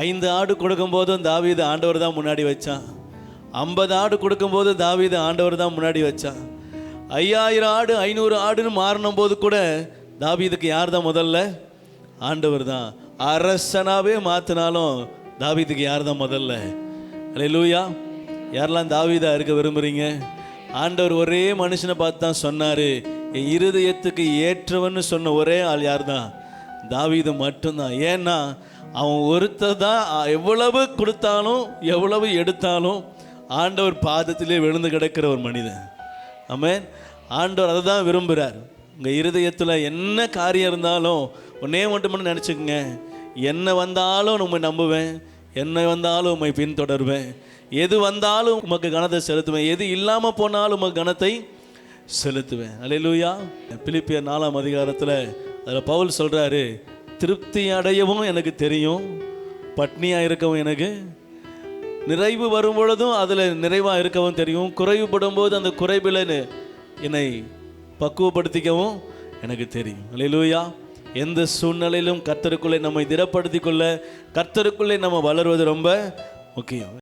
5 ஆடு கொடுக்கும்போதும் தாவீது ஆண்டவர் தான் முன்னாடி வச்சான். 50 ஆடு கொடுக்கும்போது தாவீது ஆண்டவர் தான் முன்னாடி வச்சான். 5000 ஆடு 500 ஆடுன்னு மாறின போது கூட தாவீதுக்கு யார் தான் முதல்ல? ஆண்டவர் தான். அரசனாவே மாற்றினாலும் தாவீதுக்கு யார் தான் முதல்ல? அல்லேலூயா. யாரெல்லாம் தாவீதா இருக்க விரும்புகிறீங்க? ஆண்டவர் ஒரே மனுஷனை பார்த்து தான் சொன்னார், என் இருதயத்துக்கு ஏற்றவன்னு சொன்ன ஒரே ஆள் யார் தான்? தாவீது மட்டும்தான். ஏன்னா அவன் ஒருத்தர் தான் எவ்வளவு கொடுத்தாலும் எவ்வளவு எடுத்தாலும் ஆண்டவர் பாதத்திலே விழுந்து கிடக்கிற ஒரு மனிதன். ஆமென். ஆண்டவர் அதை தான் விரும்புகிறார். உங்கள் இருதயத்தில் என்ன காரியம் இருந்தாலும் ஒன்னே மட்டும் நினச்சிக்கங்க, என்ன வந்தாலும் உண்மை நம்புவேன், என்ன வந்தாலும் உண்மை பின்தொடர்வேன், எது வந்தாலும் உமக்கு கனத்தை செலுத்துவேன், எது இல்லாமல் போனாலும் உமக்கு கனத்தை செலுத்துவேன். அல்லேலூயா. பிலிப்பியர் 4ஆம் அதிகாரத்தில் அதில் பவுல் சொல்கிறாரு, திருப்தி அடையவும் எனக்கு தெரியும், பட்னியாக இருக்கவும் எனக்கு, நிறைவு வரும் பொழுதும் அதில் நிறைவாக இருக்கவும் தெரியும், குறைவுபடும் போது அந்த குறைவில் என்னை பக்குவப்படுத்திக்கவும் எனக்கு தெரியும். அல்லேலூயா. எந்த சூழ்நிலையிலும் கர்த்தருக்குள்ளே நம்மை திடப்படுத்திக் கொள்ள, கர்த்தருக்குள்ளே நம்ம வளர்வது ரொம்ப முக்கியம்.